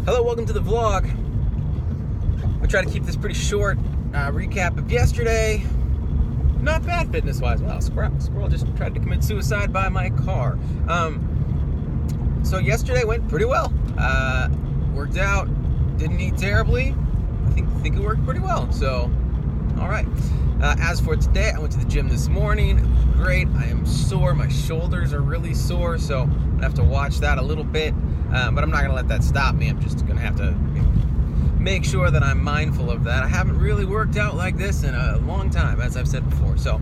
Hello, welcome to the vlog. I'll try to keep this pretty short. Recap of yesterday. Not bad fitness-wise. Wow, squirrel just tried to commit suicide by my car. So yesterday went pretty well. Worked out, didn't eat terribly. I think it worked pretty well. So, all right. As for today, I went to the gym this morning. It was great. I am sore. My shoulders are really sore, so I'm gonna have to watch that a little bit. But I'm not gonna let that stop me. I'm just gonna have to make sure that I'm mindful of that. I haven't really worked out like this in a long time, as I've said before. So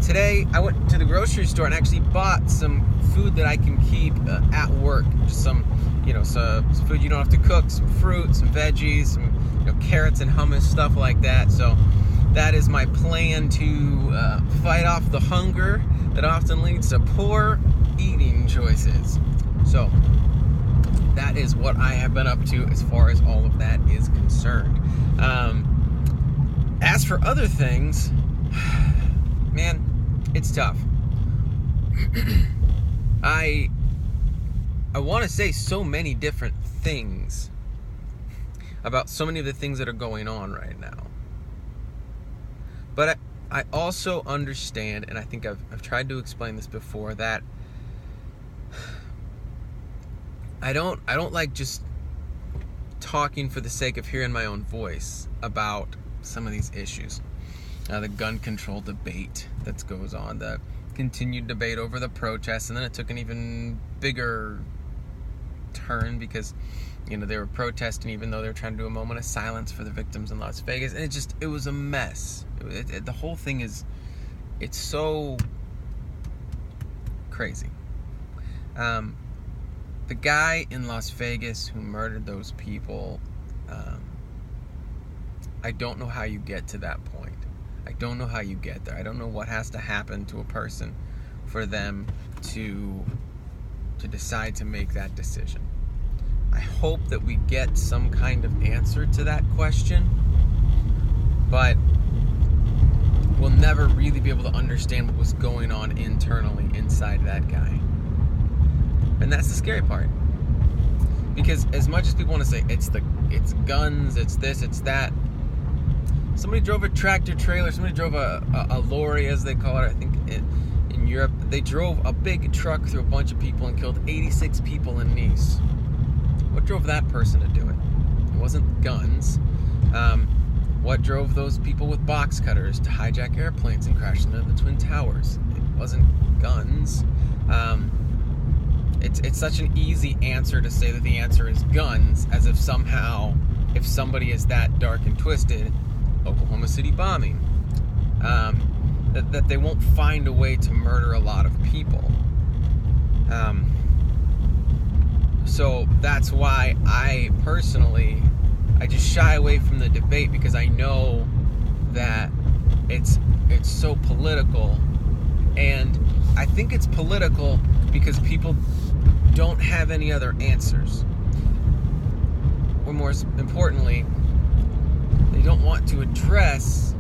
today I went to the grocery store and actually bought some food that I can keep at work. Just some food you don't have to cook, some fruit, some veggies, some carrots and hummus, stuff like that. So that is my plan to fight off the hunger that often leads to poor eating choices. So that is what I have been up to as far as all of that is concerned. As for other things, man, it's tough. I want to say so many different things about so many of the things that are going on right now. But I also understand, and I think I've tried to explain this before, that I don't like just talking for the sake of hearing my own voice about some of these issues. The gun control debate that goes on, the continued debate over the protests, and then it took an even bigger turn because they were protesting even though they were trying to do a moment of silence for the victims in Las Vegas, and it was a mess. The whole thing it's so crazy. The guy in Las Vegas who murdered those people, I don't know how you get to that point. I don't know how you get there. I don't know what has to happen to a person for them to decide to make that decision. I hope that we get some kind of answer to that question, but we'll never really be able to understand what was going on internally inside that guy. And that's the scary part. Because as much as people want to say it's guns, it's this, it's that, somebody drove a tractor trailer, somebody drove a lorry, as they call it, I think in Europe. They drove a big truck through a bunch of people and killed 86 people in Nice. What drove that person to do it? It wasn't guns. What drove those people with box cutters to hijack airplanes and crash into the Twin Towers? It wasn't guns. It's such an easy answer to say that the answer is guns, as if somehow, if somebody is that dark and twisted, Oklahoma City bombing, that they won't find a way to murder a lot of people. So that's why I personally, I just shy away from the debate, because I know that it's so political, and I think it's political because people don't have any other answers. Or more importantly, they don't want to address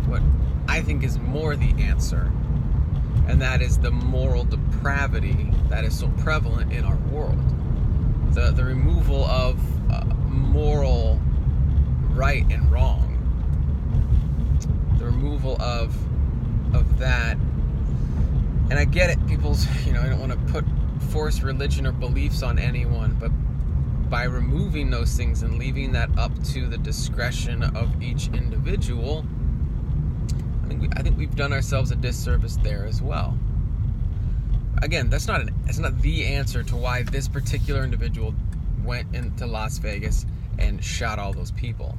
what I think is more the answer, and that is the moral depravity that is so prevalent in our world. The removal of moral right and wrong. The removal of that. And I get it, people's, I don't want to force religion or beliefs on anyone, but by removing those things and leaving that up to the discretion of each individual, I think we've done ourselves a disservice there as well. Again, that's not the answer to why this particular individual went into Las Vegas and shot all those people.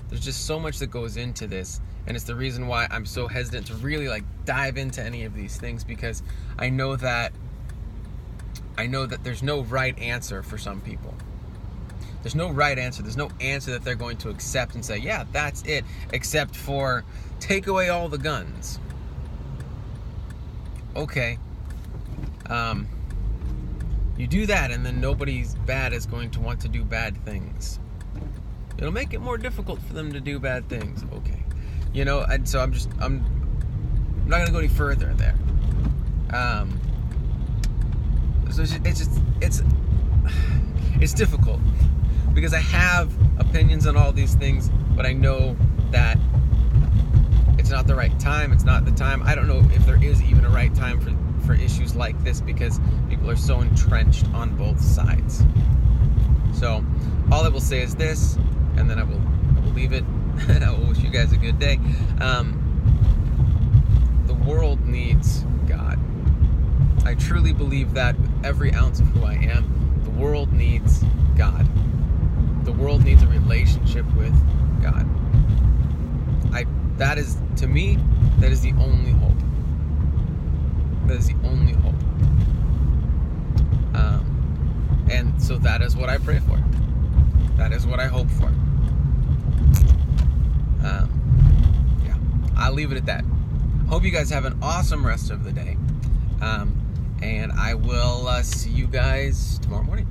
There's just so much that goes into this, and it's the reason why I'm so hesitant to really dive into any of these things, because I know that there's no right answer for some people. There's no right answer. There's no answer that they're going to accept and say, yeah, that's it, except for take away all the guns. Okay. You do that, and then nobody's bad is going to want to do bad things. It'll make it more difficult for them to do bad things. Okay. And so I'm not going to go any further there. So it's difficult. because I have opinions on all these things, but I know that it's not the right time. It's not the time. I don't know if there is even a right time for issues like this, because people are so entrenched on both sides. So all I will say is this, and then I will leave it. I will wish you guys a good day. The world needs God. I truly believe that with every ounce of who I am. The world needs God. The world needs a relationship with God. That is, to me, that is the only hope. That is the only hope. And so that is what I pray for. That is what I hope for. Yeah, I'll leave it at that. Hope you guys have an awesome rest of the day. And I will see you guys tomorrow morning.